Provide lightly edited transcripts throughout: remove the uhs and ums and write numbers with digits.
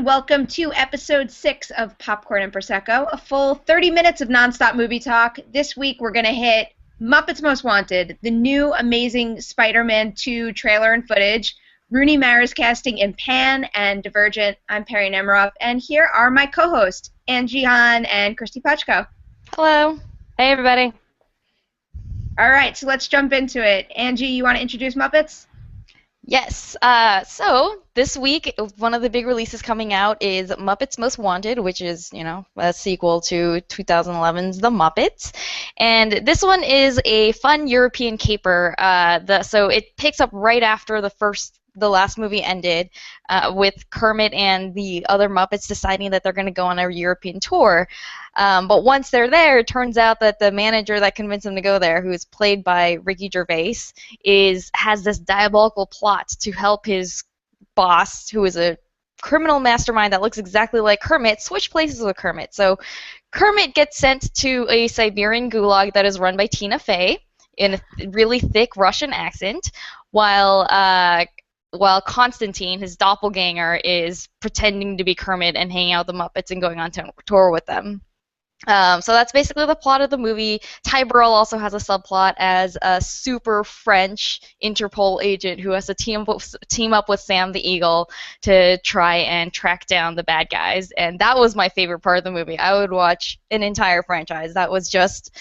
and welcome to episode 6 of Popcorn and Prosecco, a full 30 minutes of nonstop movie talk. This week we're going to hit Muppets Most Wanted, the new amazing Spider-Man 2 trailer and footage, Rooney Mara's casting in Pan, and Divergent. I'm Perri Nemiroff, and here are my co-hosts, Angie and Kristy Puchko. Hello. Hey, everybody. All right, so let's jump into it. Angie, you want to introduce Muppets? Yes. So this week, one of the big releases coming out is Muppets Most Wanted, which is, a sequel to 2011's The Muppets. And this one is a fun European caper. So it picks up right after the last movie ended, with Kermit and the other Muppets deciding that they're going to go on a European tour. But once they're there, it turns out that the manager that convinced them to go there, who is played by Ricky Gervais, has this diabolical plot to help his boss, who is a criminal mastermind that looks exactly like Kermit, switch places with Kermit. So Kermit gets sent to a Siberian gulag that is run by Tina Fey in a really thick Russian accent, while Constantine, his doppelganger, is pretending to be Kermit and hanging out with the Muppets and going on tour with them. So that's basically the plot of the movie. Ty Burrell also has a subplot as a super French Interpol agent who has to team up with Sam the Eagle to try and track down the bad guys. And that was my favorite part of the movie. I would watch an entire franchise. That was just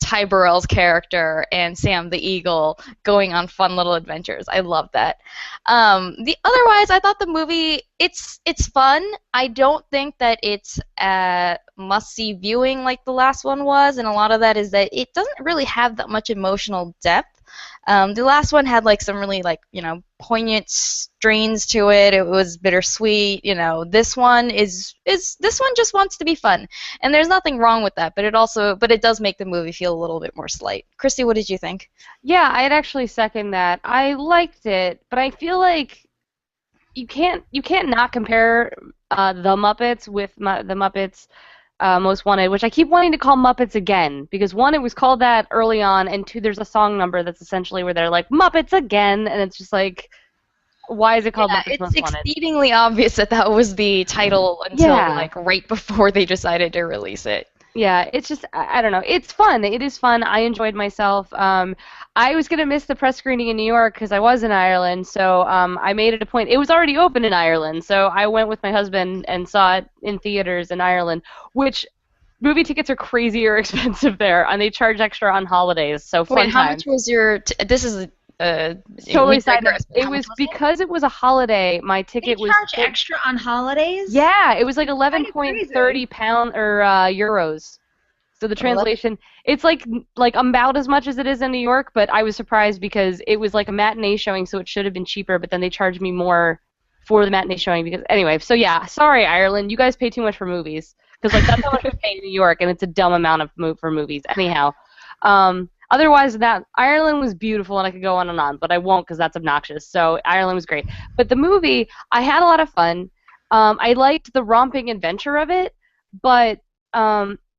Ty Burrell's character and Sam the Eagle going on fun little adventures. I love that. Otherwise, I thought the movie, it's fun. I don't think that it's must-see viewing like the last one was, and a lot of that is that it doesn't really have that much emotional depth. The last one had some really poignant strains to it. It was bittersweet. This one this one just wants to be fun, and there's nothing wrong with that. But it does make the movie feel a little bit more slight. Kristy, what did you think? Yeah, I'd actually second that. I liked it, but I feel like you can't not compare the Muppets with the Muppets Most Wanted, which I keep wanting to call Muppets Again, because one, it was called that early on, and two, there's a song number that's essentially where they're like, Muppets Again, and it's just like, why is it called Muppets Most Wanted? It's exceedingly obvious that was the title until right before they decided to release it. Yeah, it's just, I don't know. It's fun. It is fun. I enjoyed myself. I was going to miss the press screening in New York because I was in Ireland, so I made it a point. It was already open in Ireland, so I went with my husband and saw it in theaters in Ireland, which movie tickets are crazier expensive there, and they charge extra on holidays, so fun Wait, how times. much was your this is totally side note. It was because it was a holiday. My ticket was charge extra on holidays? Yeah, it was like 11.30 pound or euros. So the translation, it's like about as much as it is in New York, but I was surprised because it was like a matinee showing, so it should have been cheaper, but then they charged me more for the matinee showing because anyway. So yeah, sorry Ireland, you guys pay too much for movies because that's how much we pay in New York, and it's a dumb amount of for movies. Anyhow. Otherwise, Ireland was beautiful, and I could go on and on, but I won't because that's obnoxious. So Ireland was great. But the movie, I had a lot of fun. I liked the romping adventure of it, but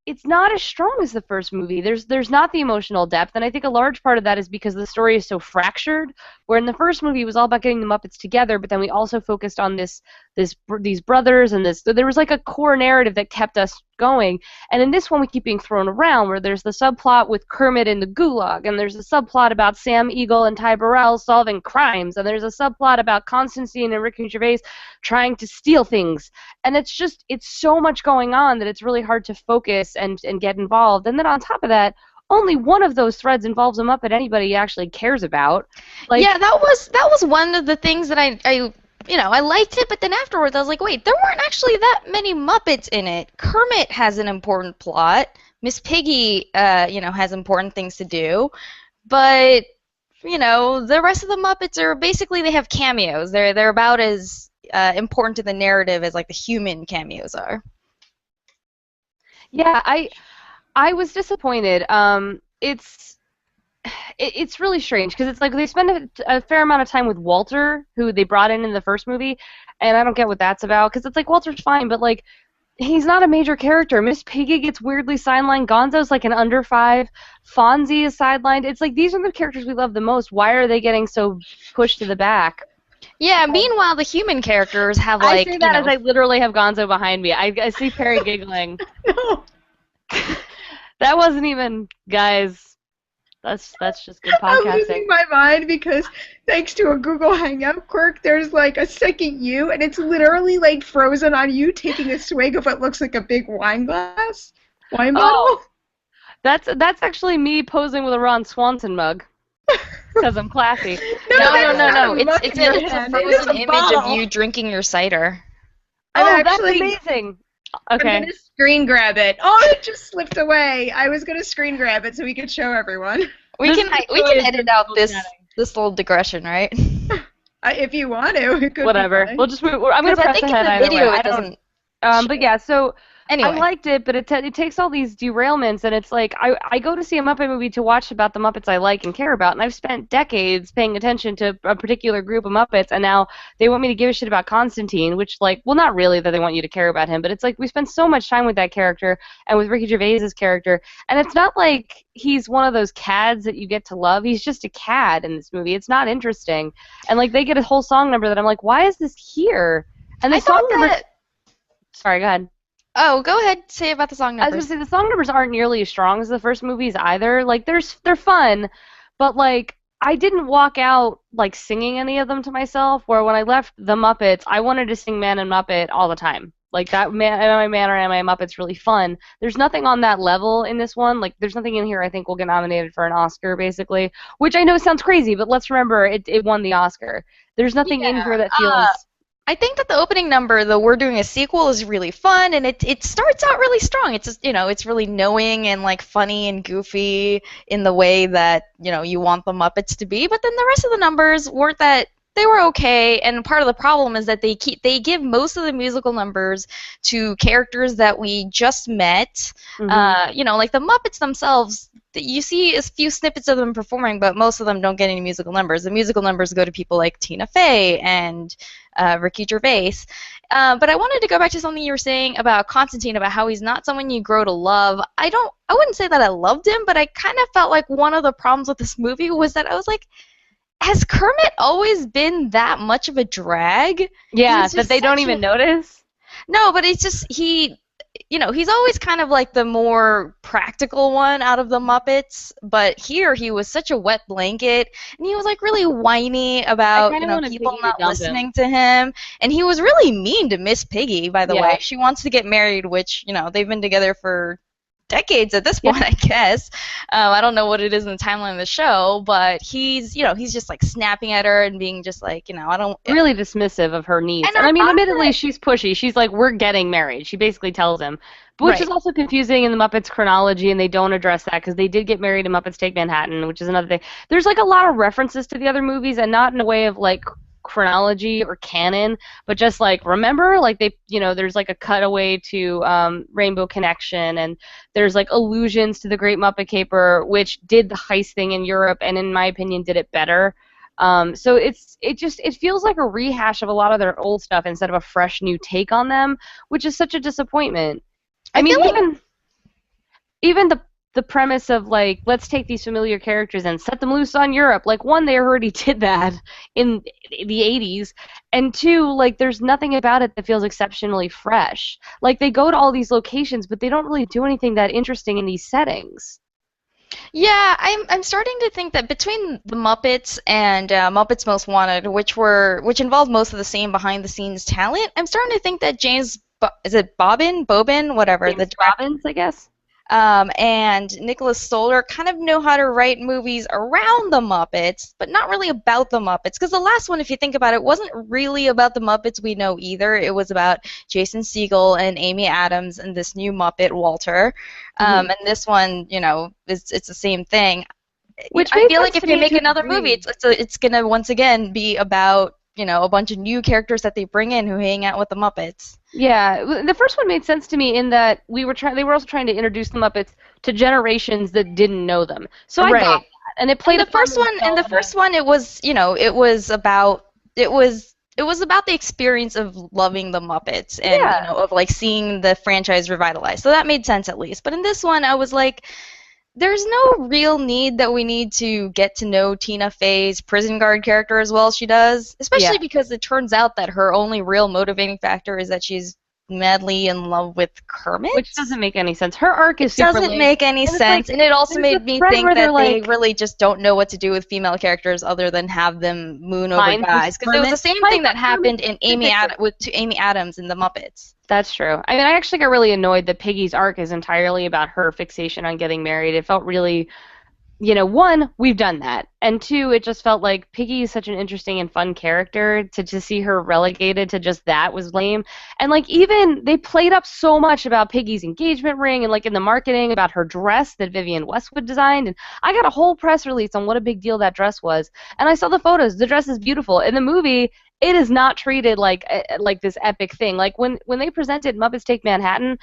it's not as strong as the first movie. There's not the emotional depth, and I think a large part of that is because the story is so fractured, where in the first movie it was all about getting the Muppets together, but then we also focused on these brothers and this. So there was like a core narrative that kept us going, and in this one we keep being thrown around, where there's the subplot with Kermit in the gulag, and there's a subplot about Sam Eagle and Ty Burrell solving crimes, and there's a subplot about Constantine and Ricky Gervais trying to steal things, and it's so much going on that it's really hard to focus and get involved. And then on top of that, only one of those threads involves a Muppet anybody actually cares about. Yeah, that was one of the things that I liked it, but then afterwards I was like, wait, there weren't actually that many Muppets in it. Kermit has an important plot. Miss Piggy, has important things to do. But, the rest of the Muppets are basically, they have cameos. They're about as important to the narrative as, the human cameos are. Yeah, I was disappointed. It's really strange because it's like they spend a fair amount of time with Walter, who they brought in the first movie, and I don't get what that's about because it's like Walter's fine, but he's not a major character. Miss Piggy gets weirdly sidelined. Gonzo's like an under 5. Fonzie is sidelined. It's like these are the characters we love the most. Why are they getting so pushed to the back? Yeah, meanwhile, the human characters have, I like, say that as I literally have Gonzo behind me. I see Perri giggling. No. That wasn't even, guys. That's just good I'm podcasting. losing my mind because thanks to a Google Hangout quirk, there's like a second you, and it's literally like frozen on you taking a swig of what looks like a big wine bottle. Oh, that's actually me posing with a Ron Swanson mug because I'm classy. No. It's a It's frozen a image bottle. of you drinking your cider. That's amazing. Okay. I'm gonna screen grab it. Oh, it just slipped away. I was gonna screen grab it so we could show everyone. We can edit out this little digression, right? If you want to. It could Whatever. be We'll just move. I'm gonna press ahead either way. It doesn't. But yeah, so Anyway. I liked it, but it takes all these derailments, and it's like I go to see a Muppet movie to watch about the Muppets I like and care about, and I've spent decades paying attention to a particular group of Muppets, and now they want me to give a shit about Constantine, which, like, well, not really that they want you to care about him, but it's like we spend so much time with that character and with Ricky Gervais's character, and it's not like he's one of those cads that you get to love. He's just a cad in this movie. It's not interesting, and like they get a whole song number that I'm like, why is this here? And the song number. Sorry, go ahead. Oh, go ahead. Say about the song numbers. I was gonna say the song numbers aren't nearly as strong as the first movies either. Like they're fun, but like I didn't walk out like singing any of them to myself. Where when I left the Muppets, I wanted to sing Man and Muppet all the time. Like that Man, Am I Man or Am I Muppet's really fun. There's nothing on that level in this one. Like there's nothing in here I think will get nominated for an Oscar basically, which I know sounds crazy, but let's remember it won the Oscar. There's nothing in here that feels. I think that the opening number, the We're Doing a Sequel, is really fun, and it starts out really strong. It's just, it's really knowing and like funny and goofy in the way that you want the Muppets to be. But then the rest of the numbers weren't that. They were okay, and part of the problem is that they give most of the musical numbers to characters that we just met. Mm-hmm. Like the Muppets themselves. You see a few snippets of them performing, but most of them don't get any musical numbers. The musical numbers go to people like Tina Fey and Ricky Gervais. But I wanted to go back to something you were saying about Constantine, about how he's not someone you grow to love. I wouldn't say that I loved him, but I kind of felt like one of the problems with this movie was that I was like, has Kermit always been that much of a drag? Yeah, that they don't even notice? No, but it's just he's always kind of like the more practical one out of the Muppets, but here he was such a wet blanket, and he was like really whiny about people not listening to him, and he was really mean to Miss Piggy, by the way. She wants to get married, which they've been together for decades at this point, I guess. I don't know what it is in the timeline of the show, but he's just like snapping at her and being just like, I don't... Really dismissive of her needs. And I mean, admittedly, she's pushy. She's like, we're getting married. She basically tells him. Which is also confusing in the Muppets chronology, and they don't address that because they did get married in Muppets Take Manhattan, which is another thing. There's like a lot of references to the other movies, and not in a way of like chronology or canon, but just like remember, like they, there's like a cutaway to Rainbow Connection, and there's like allusions to the Great Muppet Caper, which did the heist thing in Europe, and in my opinion did it better. So it feels like a rehash of a lot of their old stuff instead of a fresh new take on them, which is such a disappointment. I mean, even the premise of like, let's take these familiar characters and set them loose on Europe. Like, one, they already did that in the 80s, and two, like, there's nothing about it that feels exceptionally fresh. Like, they go to all these locations, but they don't really do anything that interesting in these settings. Yeah, I'm starting to think that between the Muppets and Muppets Most Wanted, which involved most of the same behind-the-scenes talent, I'm starting to think that is it Bobin, whatever, James Robbins, I guess. And Nicholas Stoller kind of know how to write movies around the Muppets, but not really about the Muppets. Because the last one, if you think about it, wasn't really about the Muppets we know either. It was about Jason Segel and Amy Adams and this new Muppet, Walter. And this one, it's the same thing. Which I feel like if you make another movie, it's going to once again be about a bunch of new characters that they bring in who hang out with the Muppets. Yeah, the first one made sense to me in that they were also trying to introduce the Muppets to generations that didn't know them. So I got that, and it played. The first one, it was about the experience of loving the Muppets and of like seeing the franchise revitalized. So that made sense at least. But in this one, I was like, there's no real need that we need to get to know Tina Fey's prison guard character as well as she does, especially because it turns out that her only real motivating factor is that she's madly in love with Kermit. Which doesn't make any sense. Her arc is super doesn't make any sense, and it also made me think that they really just don't know what to do with female characters other than have them moon over guys. Because it was the same thing that happened in Amy Adams in the Muppets. That's true. I mean, I actually got really annoyed that Piggy's arc is entirely about her fixation on getting married. It felt really, one, we've done that, and two, it just felt like Piggy is such an interesting and fun character. To see her relegated to just that was lame. And even they played up so much about Piggy's engagement ring and in the marketing about her dress that Vivienne Westwood designed. And I got a whole press release on what a big deal that dress was. And I saw the photos. The dress is beautiful. In the movie, it is not treated like this epic thing. When they presented Muppets Take Manhattan,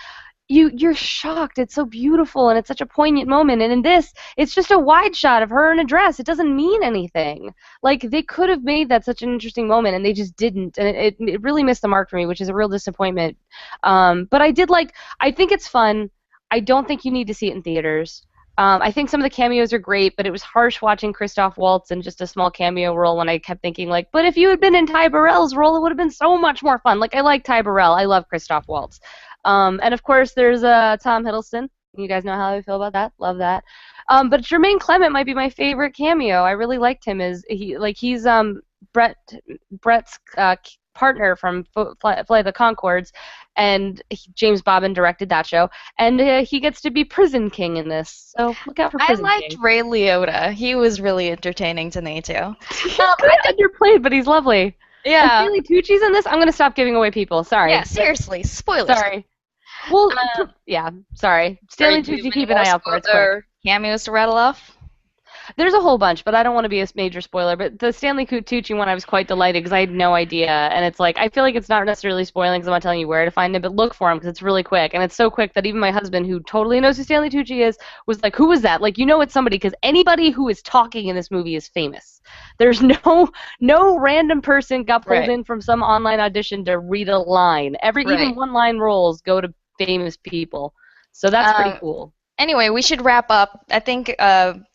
you're shocked. It's so beautiful, and it's such a poignant moment. And in this, it's just a wide shot of her in a dress. It doesn't mean anything. They could have made that such an interesting moment, and they just didn't. And it really missed the mark for me, which is a real disappointment. But I think it's fun. I don't think you need to see it in theaters. I think some of the cameos are great, but it was harsh watching Christoph Waltz in just a small cameo role when I kept thinking, but if you had been in Ty Burrell's role, it would have been so much more fun. I like Ty Burrell. I love Christoph Waltz. And of course, there's Tom Hiddleston. You guys know how I feel about that. Love that. But Jermaine Clement might be my favorite cameo. I really liked him as he's Brett's partner from Flight of the Conchords, and James Bobbin directed that show, and he gets to be Prison King in this. So look out for Prison King. I liked Ray Liotta. He was really entertaining to me too. He's underplayed, but he's lovely. Yeah. And Stanley Tucci's in this. I'm gonna stop giving away people. Sorry. Yeah, seriously, spoilers. Sorry. Well, yeah, sorry. Stanley Tucci, keep an eye out for it. Cameos to rattle off? There's a whole bunch, but I don't want to be a major spoiler. But the Stanley Tucci one, I was quite delighted because I had no idea. And it's I feel like it's not necessarily spoiling because I'm not telling you where to find him, but look for him because it's really quick. And it's so quick that even my husband, who totally knows who Stanley Tucci is, was like, who was that? It's somebody, because anybody who is talking in this movie is famous. There's no random person got pulled in from some online audition to read a line. Even one-line roles go to famous people. So that's pretty cool. Anyway, we should wrap up. I think,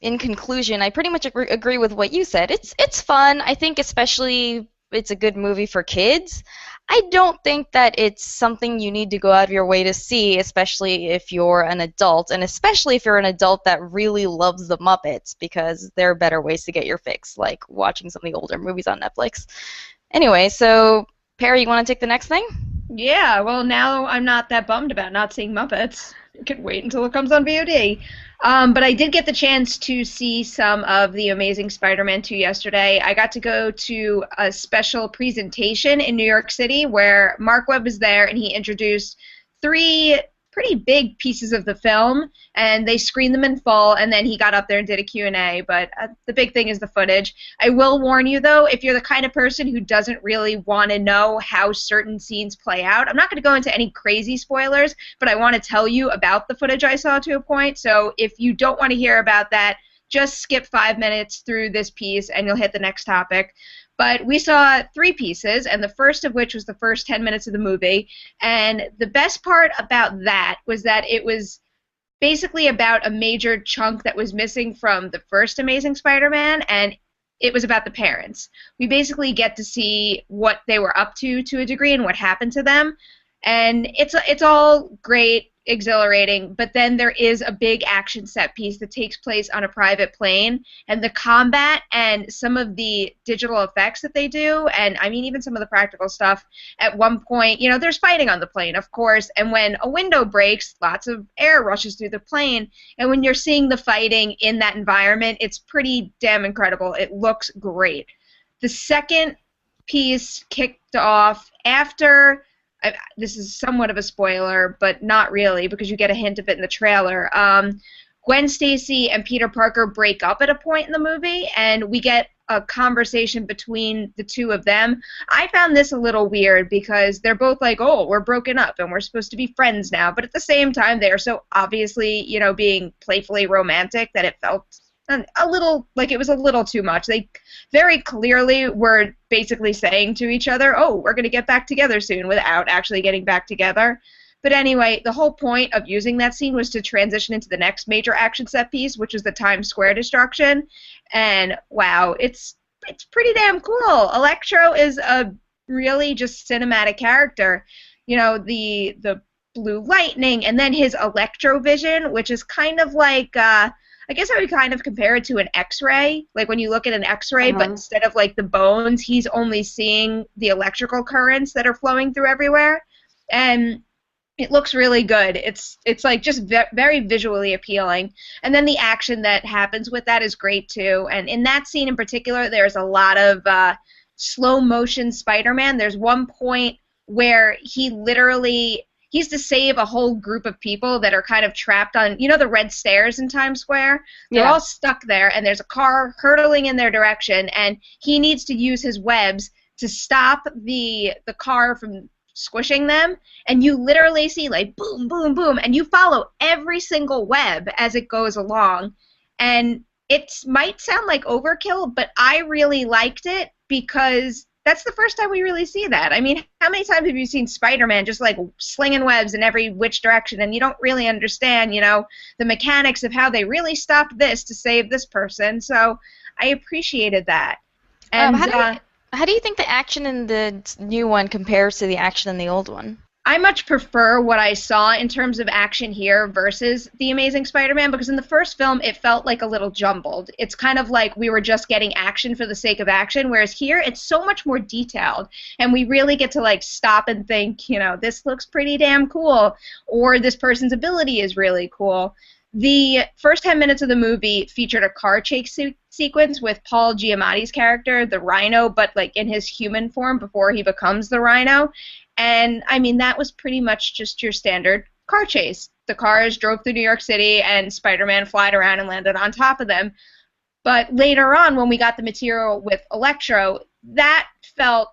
in conclusion, I pretty much agree with what you said. It's fun. I think especially it's a good movie for kids. I don't think that it's something you need to go out of your way to see, especially if you're an adult, and especially if you're an adult that really loves the Muppets, because there are better ways to get your fix, like watching some of the older movies on Netflix. Anyway, so, Perri, you want to take the next thing? Yeah, well, now I'm not that bummed about not seeing Muppets. I could wait until it comes on VOD. But I did get the chance to see some of The Amazing Spider-Man 2 yesterday. I got to go to a special presentation in New York City where Mark Webb was there, and he introduced 3 pretty big pieces of the film, and they screened them in full, and then he got up there and did a Q&A, but the big thing is the footage. I will warn you, though, if you're the kind of person who doesn't really want to know how certain scenes play out, I'm not going to go into any crazy spoilers, but I want to tell you about the footage I saw to a point, so if you don't want to hear about that, just skip 5 minutes through this piece, and you'll hit the next topic. But we saw 3 pieces, and the first of which was the first 10 minutes of the movie. And the best part about that was that it was basically about a major chunk that was missing from the first Amazing Spider-Man, and it was about the parents. We basically get to see what they were up to a degree and what happened to them. And it's all great, exhilarating, but then there is a big action set piece that takes place on a private plane, and the combat and some of the digital effects that they do, and I mean even some of the practical stuff, at one point, there's fighting on the plane, of course, and when a window breaks, lots of air rushes through the plane, and when you're seeing the fighting in that environment, it's pretty damn incredible. It looks great. The second piece kicked off after... this is somewhat of a spoiler, but not really, because you get a hint of it in the trailer. Gwen Stacy and Peter Parker break up at a point in the movie, and we get a conversation between the two of them. I found this a little weird because they're both like, oh, we're broken up and we're supposed to be friends now, but at the same time, they are so obviously, being playfully romantic that it felt a little like it was a little too much. They very clearly were basically saying to each other, oh, we're going to get back together soon, without actually getting back together. But anyway, the whole point of using that scene was to transition into the next major action set piece, which is the Times Square destruction. And wow, it's pretty damn cool. Electro is a really just cinematic character. You know, the blue lightning, and then his electrovision, which is kind of like I guess I would kind of compare it to an X-ray. Like when you look at an X-ray, but instead of like the bones, he's only seeing the electrical currents that are flowing through everywhere. And it looks really good. It's like just very visually appealing. And then the action that happens with that is great too. And in that scene in particular, there's a lot of slow motion Spider-Man. There's one point where he's to save a whole group of people that are kind of trapped on, you know, the red stairs in Times Square? They're all stuck there, and there's a car hurtling in their direction, and he needs to use his webs to stop the car from squishing them, and you literally see, like, boom, boom, boom, and you follow every single web as it goes along. And it might sound like overkill, but I really liked it because that's the first time we really see that. I mean, how many times have you seen Spider-Man just like slinging webs in every which direction, and you don't really understand, you know, the mechanics of how they really stopped this to save this person? So I appreciated that. And how do you think the action in the new one compares to the action in the old one? I much prefer what I saw in terms of action here versus The Amazing Spider-Man, because in the first film it felt like a little jumbled. It's kind of like we were just getting action for the sake of action, whereas here it's so much more detailed, and we really get to like stop and think, you know, this looks pretty damn cool, or this person's ability is really cool. The first 10 minutes of the movie featured a car chase sequence with Paul Giamatti's character, the Rhino, but like in his human form before he becomes the Rhino. And, I mean, that was pretty much just your standard car chase. The cars drove through New York City, and Spider-Man flied around and landed on top of them. But later on, when we got the material with Electro, that felt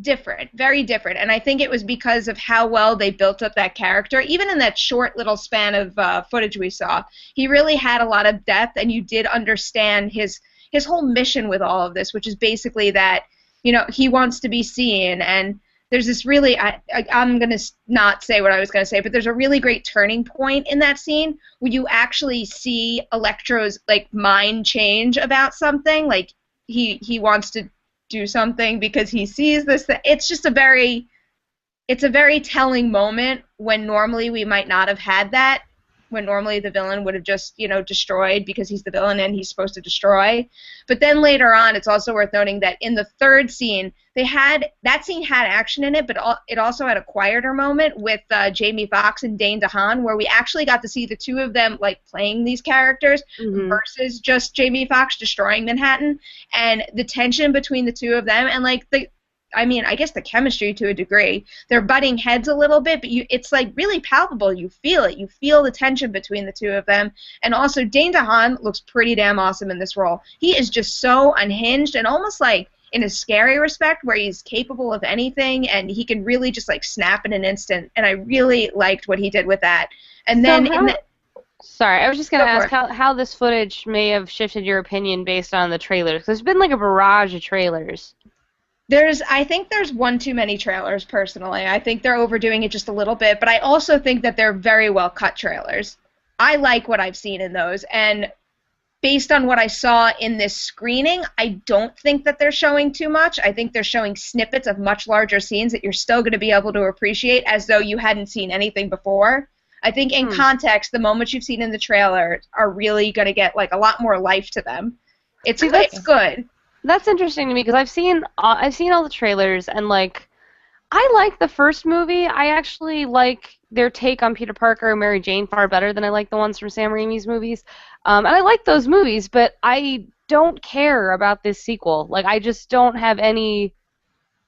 different, very different. And I think it was because of how well they built up that character. Even in that short little span of footage we saw, he really had a lot of depth, and you did understand his whole mission with all of this, which is basically that, you know, he wants to be seen. And there's this really, I'm going to not say what I was going to say, but there's a really great turning point in that scene where you actually see Electro's, like, mind change about something. Like, he wants to do something because he sees this. It's just it's a very telling moment when normally we might not have had that, when normally the villain would have just, you know, destroyed because he's the villain and he's supposed to destroy. But then later on, it's also worth noting that in the third scene, that scene had action in it, but it also had a quieter moment with Jamie Foxx and Dane DeHaan, where we actually got to see the two of them like playing these characters versus just Jamie Foxx destroying Manhattan, and the tension between the two of them, and like I guess the chemistry to a degree. They're butting heads a little bit, but it's like really palpable. You feel it. You feel the tension between the two of them. And also, Dane DeHaan looks pretty damn awesome in this role. He is just so unhinged and almost like in a scary respect where he's capable of anything, and he can really just like snap in an instant. And I really liked what he did with that. And then Sorry, I was just going to ask how this footage may have shifted your opinion based on the trailers. 'Cause there's been like a barrage of trailers. I think there's one too many trailers, personally. I think they're overdoing it just a little bit, but I also think that they're very well cut trailers. I like what I've seen in those, and based on what I saw in this screening, I don't think that they're showing too much. I think they're showing snippets of much larger scenes that you're still going to be able to appreciate as though you hadn't seen anything before. I think in context, the moments you've seen in the trailer are really going to get like a lot more life to them. It's good. That's interesting to me because I've seen all the trailers, and like I like the first movie. I actually like their take on Peter Parker and Mary Jane far better than I like the ones from Sam Raimi's movies. And I like those movies, but I don't care about this sequel. Like I just don't have any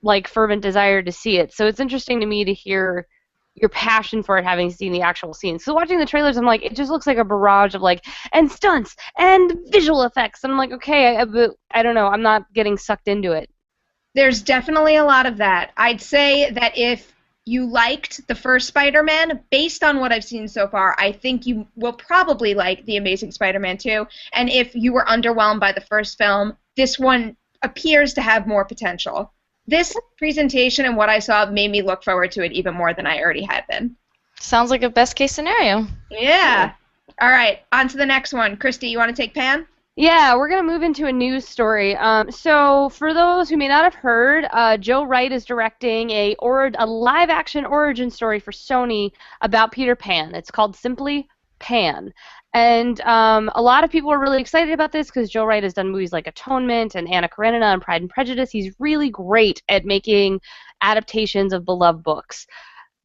like fervent desire to see it. So it's interesting to me to hear your passion for it, having seen the actual scenes. So watching the trailers, I'm like, it just looks like a barrage of like, and stunts, and visual effects. And I'm like, okay, I don't know, I'm not getting sucked into it. There's definitely a lot of that. I'd say that if you liked the first Spider-Man, based on what I've seen so far, I think you will probably like The Amazing Spider-Man 2. And if you were underwhelmed by the first film, this one appears to have more potential. This presentation and what I saw made me look forward to it even more than I already had been. Sounds like a best case scenario. Yeah. All right, on to the next one. Kristy, you want to take Pan? Yeah, we're going to move into a news story. So for those who may not have heard, Joe Wright is directing a live-action origin story for Sony about Peter Pan. It's called simply Pan. And a lot of people are really excited about this because Joe Wright has done movies like Atonement and Anna Karenina and Pride and Prejudice. He's really great at making adaptations of beloved books.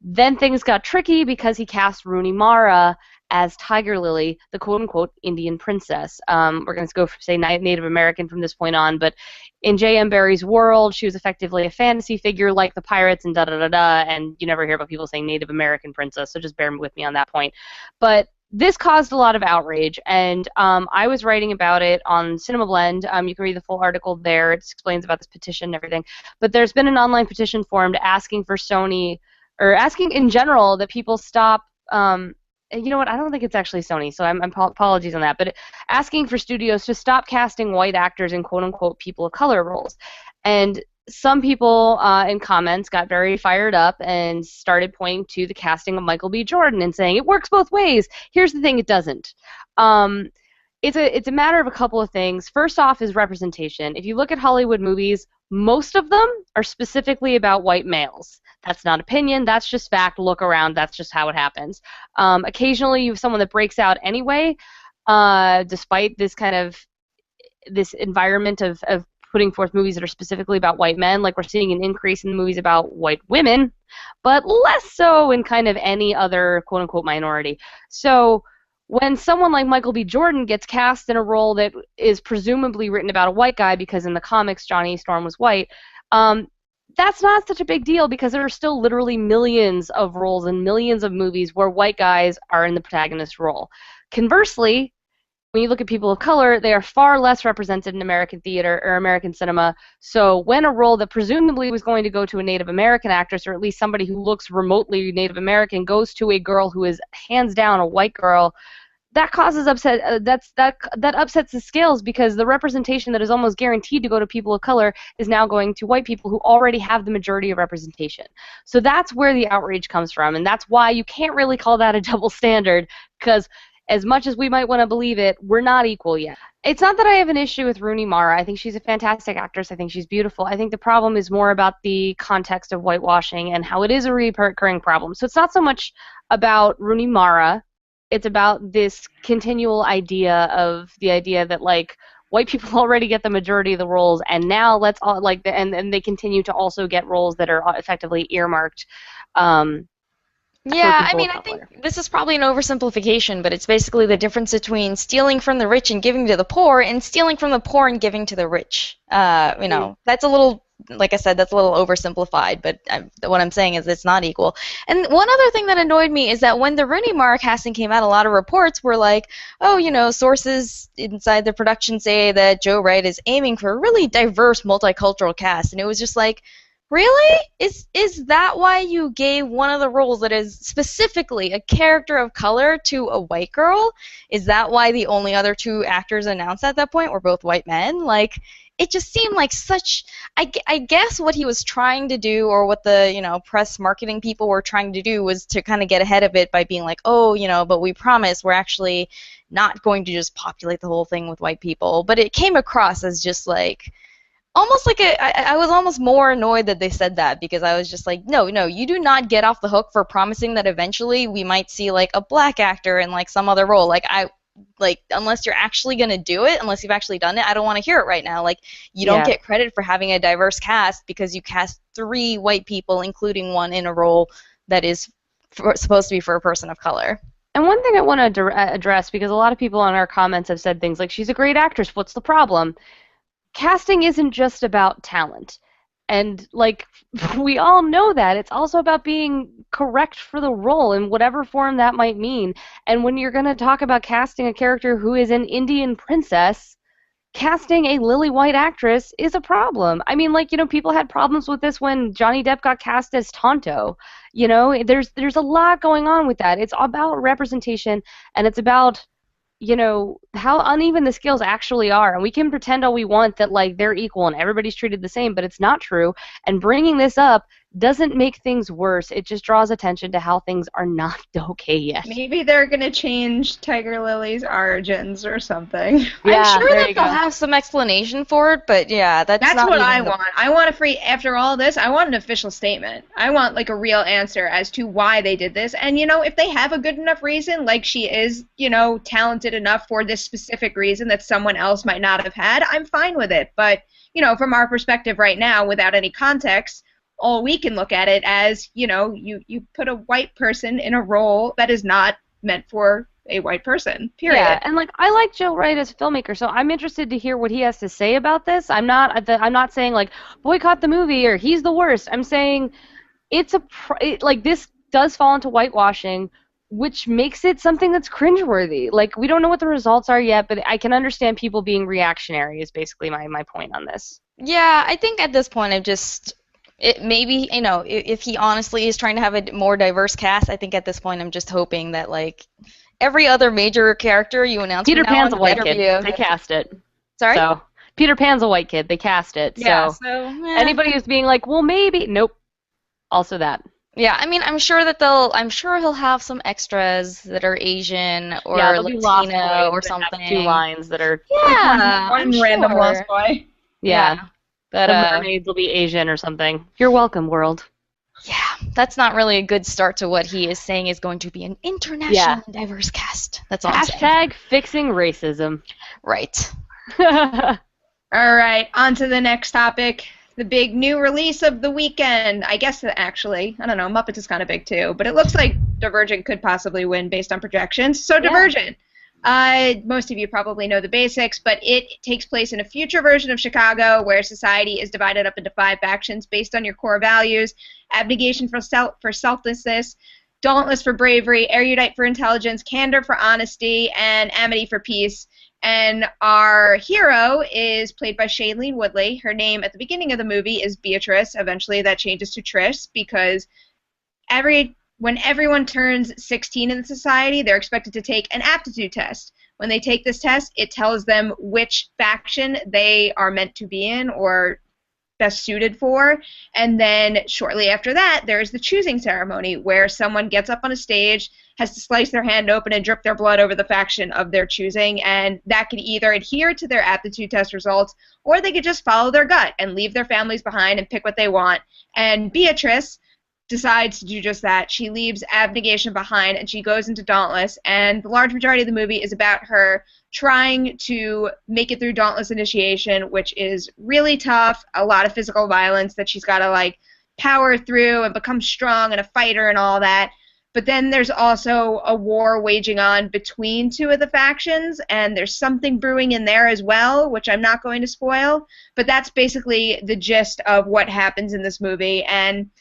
Then things got tricky because he cast Rooney Mara as Tiger Lily, the quote-unquote Indian princess. We're going to go for, say, Native American from this point on, but in J.M. Barrie's world, she was effectively a fantasy figure like the pirates and da-da-da-da, and you never hear about people saying Native American princess, so just bear with me on that point. But this caused a lot of outrage, and I was writing about it on Cinema Blend. You can read the full article there. It explains about this petition and everything. But there's been an online petition formed asking for Sony, or asking in general that people stop, you know what, I don't think it's actually Sony, so I'm apologies on that, but asking for studios to stop casting white actors in quote-unquote people of color roles. And some people in comments got very fired up and started pointing to the casting of Michael B. Jordan and saying, it works both ways. Here's the thing, it doesn't. It's a matter of a couple of things. First off is representation. If you look at Hollywood movies, most of them are specifically about white males. That's not opinion, that's just fact. Look around, that's just how it happens. Occasionally you have someone that breaks out anyway, despite this kind of this environment of putting forth movies that are specifically about white men. Like, we're seeing an increase in movies about white women, but less so in kind of any other quote-unquote minority. So when someone like Michael B. Jordan gets cast in a role that is presumably written about a white guy, because in the comics Johnny Storm was white, that's not such a big deal because there are still literally millions of roles and millions of movies where white guys are in the protagonist role. Conversely, when you look at people of color, they are far less represented in American theater or American cinema. So when a role that presumably was going to go to a Native American actress, or at least somebody who looks remotely Native American, goes to a girl who is hands down a white girl, that causes upset. That upsets the scales, because the representation that is almost guaranteed to go to people of color is now going to white people who already have the majority of representation. So that's where the outrage comes from, and that's why you can't really call that a double standard, because as much as we might want to believe it, we're not equal yet. It's not that I have an issue with Rooney Mara. I think she's a fantastic actress. I think she's beautiful. I think the problem is more about the context of whitewashing and how it is a recurring problem. So it's not so much about Rooney Mara. It's about this continual idea that, like, white people already get the majority of the roles, and now let's all, like, and they continue to also get roles that are effectively earmarked. Yeah, I mean, I think this is probably an oversimplification, but it's basically the difference between stealing from the rich and giving to the poor, and stealing from the poor and giving to the rich. That's a little, like I said, that's a little oversimplified, but what I'm saying is it's not equal. And one other thing that annoyed me is that when the Rooney Mara casting came out, a lot of reports were like, oh, sources inside the production say that Joe Wright is aiming for a really diverse, multicultural cast, and it was just like, really? Is that why you gave one of the roles that is specifically a character of color to a white girl? Is that why the only other two actors announced at that point were both white men? Like, it just seemed like such... I guess what he was trying to do, or what the press marketing people were trying to do, was to kind of get ahead of it by being like, oh, but we promise we're actually not going to just populate the whole thing with white people. But it came across as just like... almost like I was almost more annoyed that they said that, because I was just like, no, you do not get off the hook for promising that eventually we might see like a black actor in like some other role. Unless you're actually gonna do it, unless you've actually done it, I don't want to hear it right now. Like, you don't get credit for having a diverse cast because you cast 3 white people, including one in a role that is supposed to be for a person of color. And one thing I want to address, because a lot of people on our comments have said things like, she's a great actress, what's the problem? Casting isn't just about talent, and like, we all know that. It's also about being correct for the role in whatever form that might mean. And when you're going to talk about casting a character who is an Indian princess, casting a lily white actress is a problem. I mean, like, people had problems with this when Johnny Depp got cast as Tonto. There's a lot going on with that. It's about representation, and it's about you know, how uneven the scales actually are. And we can pretend all we want that, like, they're equal and everybody's treated the same, but it's not true. And bringing this up doesn't make things worse. It just draws attention to how things are not okay yet. Maybe they're going to change Tiger Lily's origins or something. Yeah, I'm sure that they'll have some explanation for it, but yeah, that's not what I want. I want after all this, I want an official statement. I want, like, a real answer as to why they did this. And, you know, if they have a good enough reason, like she is, you know, talented enough for this specific reason that someone else might not have had, I'm fine with it. But, you know, from our perspective right now, without any context, all we can look at it as, you know, you put a white person in a role that is not meant for a white person, period. Yeah, and, like, I like Joe Wright as a filmmaker, so I'm interested to hear what he has to say about this. I'm not saying, like, boycott the movie or he's the worst. I'm saying like, this does fall into whitewashing, which makes it something that's cringeworthy. Like, we don't know what the results are yet, but I can understand people being reactionary is basically my point on this. Yeah, I think at this point maybe, you know, if he honestly is trying to have a more diverse cast, I think at this point I'm just hoping that, like, every other major character you announce Peter Pan's a white kid. They cast it. Sorry? So, Peter Pan's a white kid. They cast it. Yeah, so anybody who's being like, well, maybe, nope. Also that. Yeah, I mean, I'm sure he'll have some extras that are Asian or Latino or something. 2 lines that are one random lost boy. Yeah. But the mermaids will be Asian or something. You're welcome, world. Yeah, that's not really a good start to what he is saying is going to be an international and diverse cast. That's all I'm saying. #fixing racism. Right. All right, on to the next topic. The big new release of the weekend. I guess actually, I don't know, Muppets is kind of big too, but it looks like Divergent could possibly win based on projections. So Divergent. Most of you probably know the basics, but it takes place in a future version of Chicago where society is divided up into 5 factions based on your core values: abnegation for selflessness, dauntless for bravery, erudite for intelligence, candor for honesty, and amity for peace. And our hero is played by Shailene Woodley. Her name at the beginning of the movie is Beatrice. Eventually that changes to Trish because when everyone turns 16 in the society, they're expected to take an aptitude test. When they take this test, it tells them which faction they are meant to be in or best suited for. And then shortly after that, there's the choosing ceremony where someone gets up on a stage, has to slice their hand open and drip their blood over the faction of their choosing. And that could either adhere to their aptitude test results or they could just follow their gut and leave their families behind and pick what they want. And Beatrice decides to do just that. She leaves abnegation behind and she goes into Dauntless, and the large majority of the movie is about her trying to make it through Dauntless initiation, which is really tough, a lot of physical violence that she's got to, like, power through and become strong and a fighter and all that. But then there's also a war waging on between 2 of the factions, and there's something brewing in there as well, which I'm not going to spoil, but that's basically the gist of what happens in this movie. And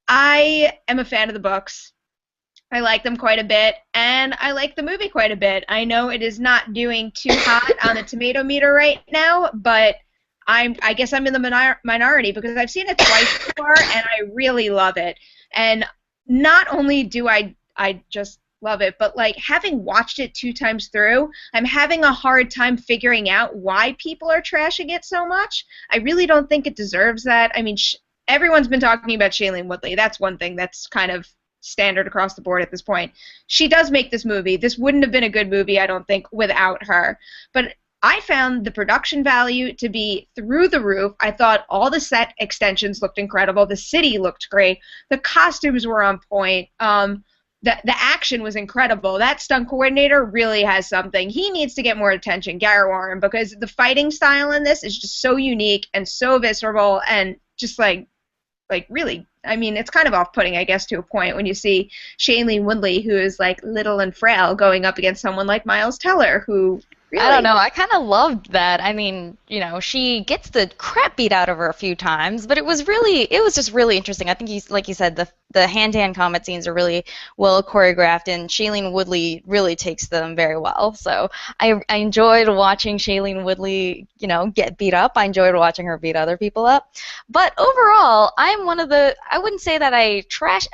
I am a fan of the books. I like them quite a bit, and I like the movie quite a bit. I know it is not doing too hot on the tomato meter right now, but I guess I'm in the minority because I've seen it twice before, and I really love it. And not only do I just love it, but, like, having watched it 2 times through, I'm having a hard time figuring out why people are trashing it so much. I really don't think it deserves that. I mean, everyone's been talking about Shailene Woodley. That's one thing that's kind of standard across the board at this point. She does make this movie. This wouldn't have been a good movie, I don't think, without her. But I found the production value to be through the roof. I thought all the set extensions looked incredible. The city looked great. The costumes were on point. The action was incredible. That stunt coordinator really has something. He needs to get more attention, Garrett Warren, because the fighting style in this is just so unique and so visceral and just like really, I mean, it's kind of off-putting, I guess, to a point when you see Shailene Woodley, who is, like, little and frail, going up against someone like Miles Teller, who really... I don't know, I kind of loved that. I mean, you know, she gets the crap beat out of her a few times, but it was just really interesting. I think, like you said, the hand-to-hand combat scenes are really well choreographed, and Shailene Woodley really takes them very well. So I enjoyed watching Shailene Woodley, you know, get beat up. I enjoyed watching her beat other people up. But overall, I'm one of the, I wouldn't say that I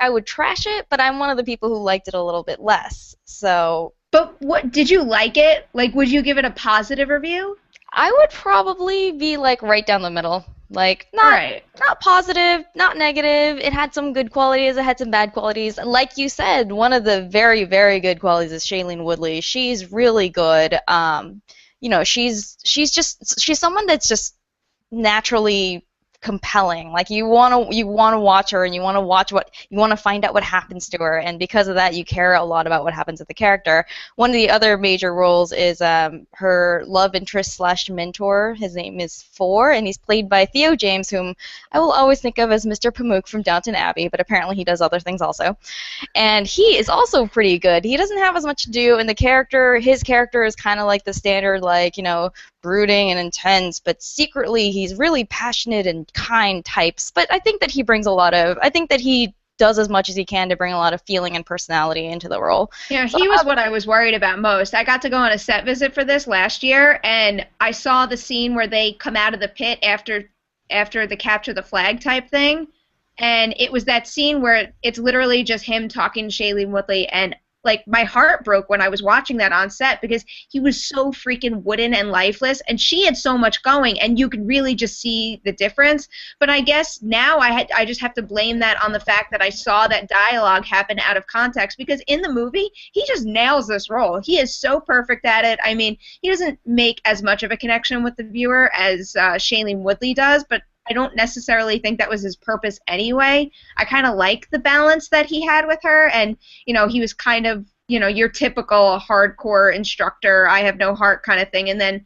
would trash it, but I'm one of the people who liked it a little bit less. So But what did you like it? Like, would you give it a positive review? I would probably be like right down the middle. Like not positive, not negative. It had some good qualities, it had some bad qualities. Like you said, one of the very, very good qualities is Shailene Woodley. She's really good. You know, she's someone that's just naturally compelling. Like you want to watch her, and you want to find out what happens to her, and because of that you care a lot about what happens to the character. One of the other major roles is her love interest / mentor. His name is Four, and he's played by Theo James, whom I will always think of as Mr. Pamuk from Downton Abbey, but apparently he does other things also. And he is also pretty good. He doesn't have as much to do, and his character is kind of like the standard, like, you know, brooding and intense, but secretly he's really passionate and kind types. But I think that he does as much as he can to bring a lot of feeling and personality into the role. Yeah, he was what I was worried about most. I got to go on a set visit for this last year, and I saw the scene where they come out of the pit after the capture the flag type thing, and it was that scene where it's literally just him talking to Shailene Woodley, and like my heart broke when I was watching that on set because he was so freaking wooden and lifeless, and she had so much going, and you could really just see the difference. But I guess now I just have to blame that on the fact that I saw that dialogue happen out of context, because in the movie he just nails this role. He is so perfect at it. I mean, he doesn't make as much of a connection with the viewer as Shailene Woodley does, but I don't necessarily think that was his purpose anyway. I kind of like the balance that he had with her, and, you know, he was kind of, you know, your typical hardcore instructor, I have no heart kind of thing. And then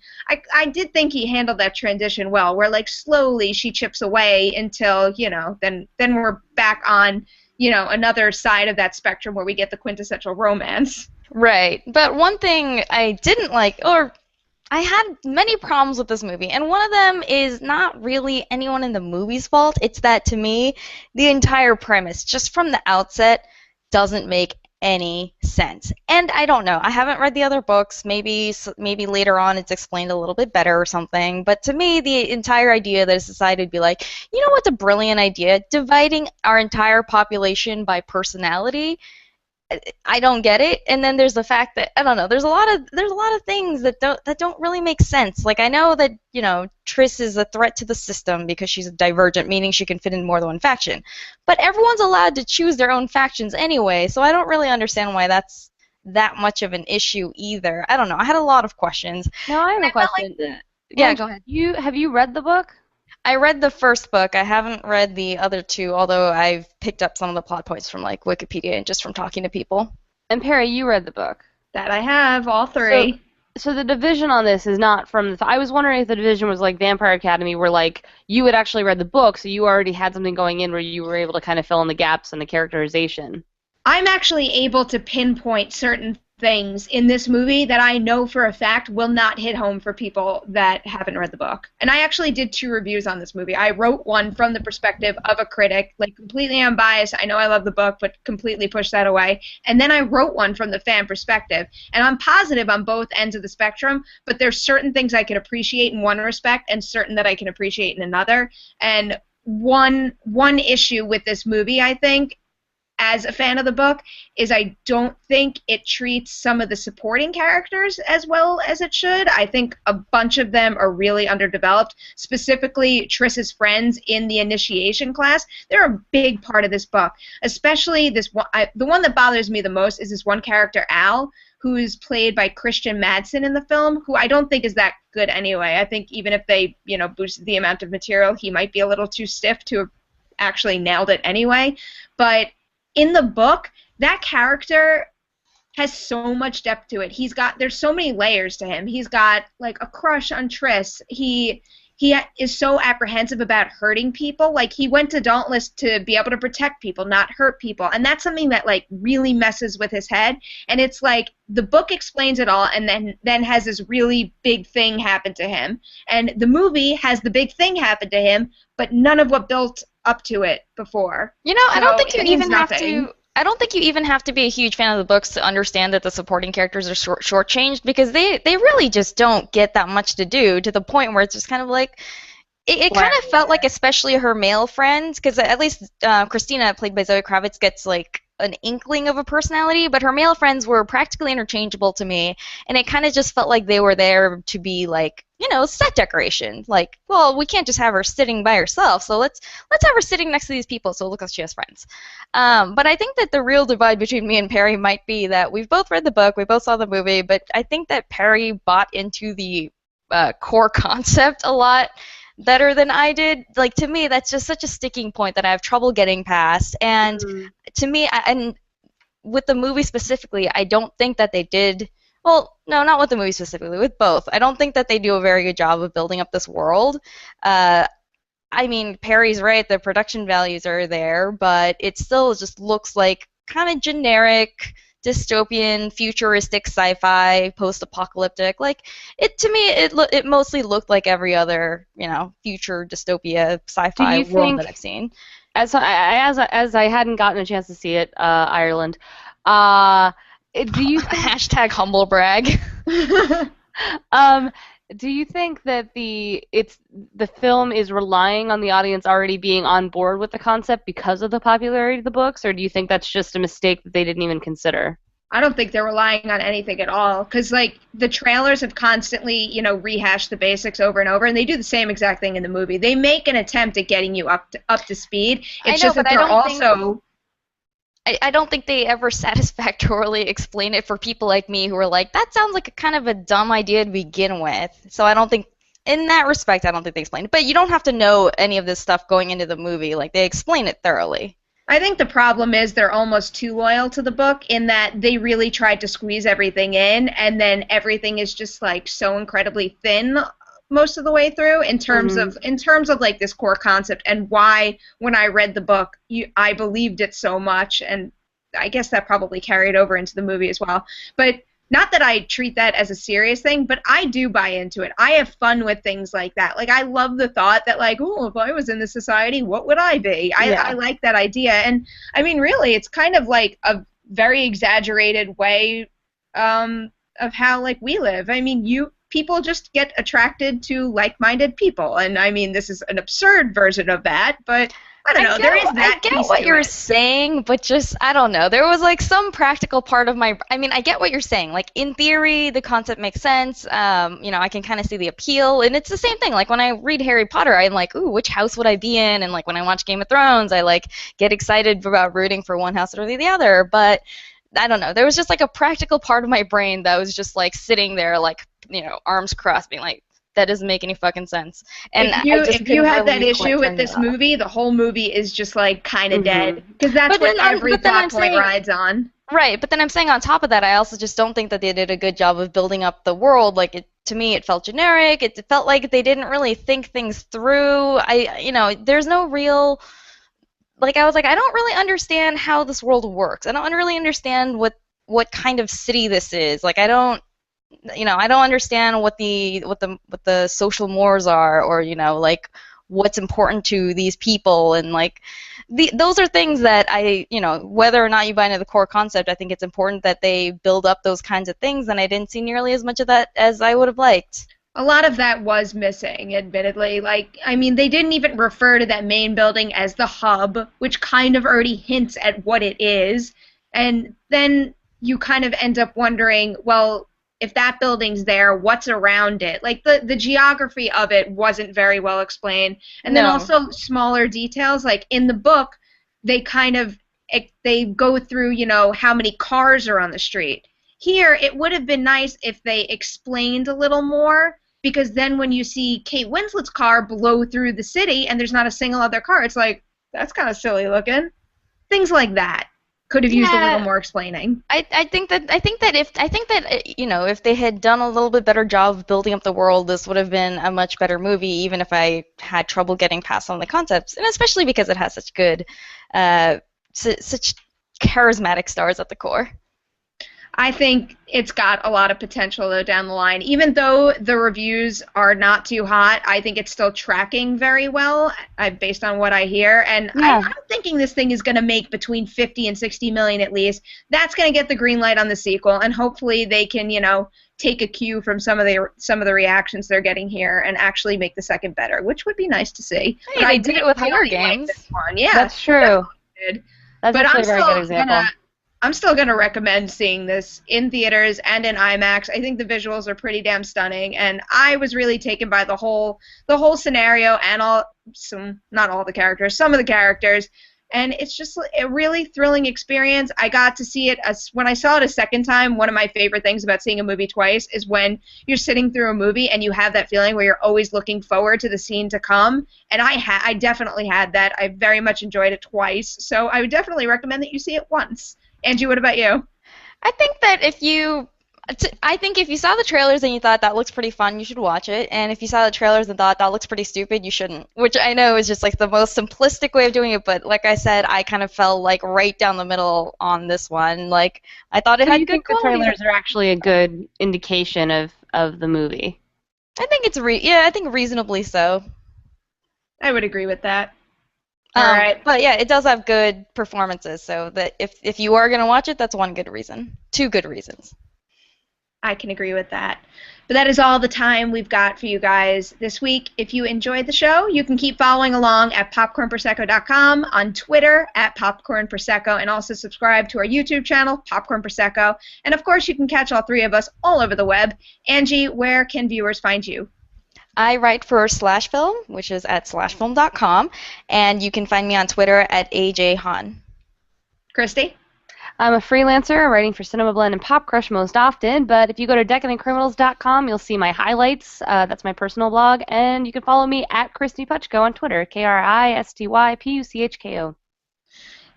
I did think he handled that transition well, where, like, slowly she chips away until, you know, then we're back on, you know, another side of that spectrum where we get the quintessential romance. Right. But one thing I didn't like, or I had many problems with this movie, and one of them is not really anyone in the movie's fault. It's that, to me, the entire premise, just from the outset, doesn't make any sense. And I don't know. I haven't read the other books. Maybe later on it's explained a little bit better or something. But to me, the entire idea that a society would be like, you know what's a brilliant idea? Dividing our entire population by personality. I don't get it. And then there's the fact that, I don't know, there's a lot of things that don't really make sense. Like, I know that, you know, Triss is a threat to the system because she's a divergent, meaning she can fit in more than one faction. But everyone's allowed to choose their own factions anyway, so I don't really understand why that's that much of an issue either. I don't know. I had a lot of questions. No, I have a question. Yeah, go ahead. Have you read the book? I read the first book. I haven't read the other two, although I've picked up some of the plot points from, like, Wikipedia and just from talking to people. And Perri, you read the book. That I have, all three. So the division on this is not from the... I was wondering if the division was like Vampire Academy, where, like, you had actually read the book, so you already had something going in where you were able to kind of fill in the gaps in the characterization. I'm actually able to pinpoint certain things in this movie that I know for a fact will not hit home for people that haven't read the book. And I actually did 2 reviews on this movie. I wrote one from the perspective of a critic, like completely unbiased. I know I love the book, but completely pushed that away. And then I wrote one from the fan perspective. And I'm positive on both ends of the spectrum, but there's certain things I can appreciate in one respect and certain that I can appreciate in another. And one issue with this movie, I think, as a fan of the book, is I don't think it treats some of the supporting characters as well as it should. I think a bunch of them are really underdeveloped, specifically Triss's friends in the initiation class. They're a big part of this book, especially this one. The one that bothers me the most is this one character, Al, who's played by Christian Madsen in the film, who I don't think is that good anyway. I think even if they, you know, boosted the amount of material, he might be a little too stiff to have actually nailed it anyway. But in the book, that character has so much depth to it. There's so many layers to him. He's got, like, a crush on Triss. He is so apprehensive about hurting people. Like, he went to Dauntless to be able to protect people, not hurt people. And that's something that, like, really messes with his head. And it's like the book explains it all and then has this really big thing happen to him. And the movie has the big thing happen to him, but none of what built up to it before. You know, I don't think you even have to... I don't think you even have to be a huge fan of the books to understand that the supporting characters are shortchanged, because they really just don't get that much to do, to the point where it's just kind of like... It kind of felt like, especially her male friends, because at least Christina, played by Zoe Kravitz, gets, like, an inkling of a personality, but her male friends were practically interchangeable to me, and it kind of just felt like they were there to be like, set decoration. Like, well, we can't just have her sitting by herself, so let's have her sitting next to these people so it looks like she has friends. But I think that the real divide between me and Perri might be that we've both read the book, we both saw the movie, but I think that Perri bought into the core concept a lot better than I did. Like, to me, that's just such a sticking point that I have trouble getting past. And to me, and with the movie specifically, I don't think that they did. Well, no, not with the movie specifically. With both, I don't think that they do a very good job of building up this world. I mean, Perry's right. The production values are there, but it still just looks like kind of generic dystopian, futuristic, sci-fi, post-apocalyptic. Like, to me, it mostly looked like every other, future dystopia sci-fi world that I've seen. As I hadn't gotten a chance to see it, Ireland. Do you hashtag humble brag? Do you think that the film is relying on the audience already being on board with the concept because of the popularity of the books, or do you think that's just a mistake that they didn't even consider? I don't think they're relying on anything at all, because like the trailers have constantly, rehashed the basics over and over, and they do the same exact thing in the movie. They make an attempt at getting you up to speed. It's just that they're also. I don't think they ever satisfactorily explain it for people like me who are like, that sounds like a kind of a dumb idea to begin with. So I don't think, in that respect, I don't think they explain it. But you don't have to know any of this stuff going into the movie. Like, they explain it thoroughly. I think the problem is they're almost too loyal to the book in that they really tried to squeeze everything in, and then everything is just like so incredibly thin most of the way through in terms of like this core concept, and why when I read the book I believed it so much, and I guess that probably carried over into the movie as well. But not that I treat that as a serious thing, but I do buy into it. I have fun with things like that. Like, I love the thought that, like, oh, if I was in this society, what would I be? I like that idea. And, I mean, really, it's kind of like a very exaggerated way of how, like, we live. I mean, people just get attracted to like-minded people. And, I mean, this is an absurd version of that, but I don't know. I get what you're saying, but just, I don't know. There was, like, some practical part of I get what you're saying. Like, in theory, the concept makes sense. I can kind of see the appeal. And it's the same thing. Like, when I read Harry Potter, I'm like, ooh, which house would I be in? And, like, when I watch Game of Thrones, I, like, get excited about rooting for one house or the other. But I don't know. There was just, like, a practical part of my brain that was just, like, sitting there, like, arms crossed, being like, that doesn't make any fucking sense. And if you had that issue with this movie, the whole movie is just like kind of dead, because that's what every plot point rides on. Right, but then I'm saying on top of that, I also just don't think that they did a good job of building up the world. Like, to me, it felt generic. It felt like they didn't really think things through. There's no real. Like, I was like, I don't really understand how this world works. I don't really understand what kind of city this is. Like, I don't understand what the social mores are, or like what's important to these people, and like those are things that whether or not you buy into the core concept, I think it's important that they build up those kinds of things, and I didn't see nearly as much of that as I would have liked. A lot of that was missing, admittedly. Like, I mean, they didn't even refer to that main building as the hub, which kind of already hints at what it is, and then you kind of end up wondering, well, if that building's there, what's around it? Like, the geography of it wasn't very well explained. And then also smaller details, like in the book, they go through, how many cars are on the street. Here, it would have been nice if they explained a little more, because then when you see Kate Winslet's car blow through the city and there's not a single other car, it's like, that's kind of silly looking. Things like that could have used a little more explaining. I think that if they had done a little bit better job of building up the world, this would have been a much better movie, even if I had trouble getting past some of the concepts, and especially because it has such good, such charismatic stars at the core. I think it's got a lot of potential, though, down the line. Even though the reviews are not too hot, I think it's still tracking very well, based on what I hear. And I'm thinking this thing is going to make between 50 and 60 million at least. That's going to get the green light on the sequel, and hopefully they can, take a cue from some of the reactions they're getting here and actually make the second better, which would be nice to see. Hey, they did it with Hunger Games. Like this one. Yeah, that's true. That's But actually a very good example. I'm still gonna recommend seeing this in theaters and in IMAX. I think the visuals are pretty damn stunning, and I was really taken by the whole scenario and not all the characters, some of the characters, and it's just a really thrilling experience. I got to see it when I saw it a second time. One of my favorite things about seeing a movie twice is when you're sitting through a movie and you have that feeling where you're always looking forward to the scene to come. And I definitely had that. I very much enjoyed it twice, so I would definitely recommend that you see it once. Angie, what about you? I think that if you saw the trailers and you thought that looks pretty fun, you should watch it. And if you saw the trailers and thought that looks pretty stupid, you shouldn't. Which I know is just like the most simplistic way of doing it, but like I said, I kind of fell like right down the middle on this one. Like I thought it had good quality. The trailers are actually a good indication of the movie. I think it's I think reasonably so. I would agree with that. All right. But yeah, it does have good performances, so that if you are going to watch it, that's one good reason. Two good reasons. I can agree with that. But that is all the time we've got for you guys this week. If you enjoyed the show, you can keep following along at popcornprosecco.com, on Twitter at popcornprosecco, and also subscribe to our YouTube channel, Popcorn Prosecco. And of course, you can catch all three of us all over the web. Angie, where can viewers find you? I write for Slash Film, which is at slashfilm.com, and you can find me on Twitter at AJHan. Kristy? I'm a freelancer writing for Cinema Blend and Pop Crush most often, but if you go to decadentcriminals.com, you'll see my highlights. That's my personal blog, and you can follow me at Kristy Puchko on Twitter, KristyPuchko.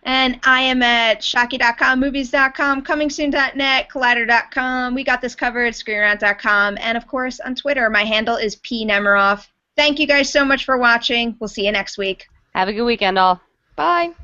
And I am at Shocky.com, Movies.com, ComingSoon.net, Collider.com, We Got This Covered, ScreenRant.com, and of course on Twitter, my handle is Nemiroff. Thank you guys so much for watching. We'll see you next week. Have a good weekend, all. Bye.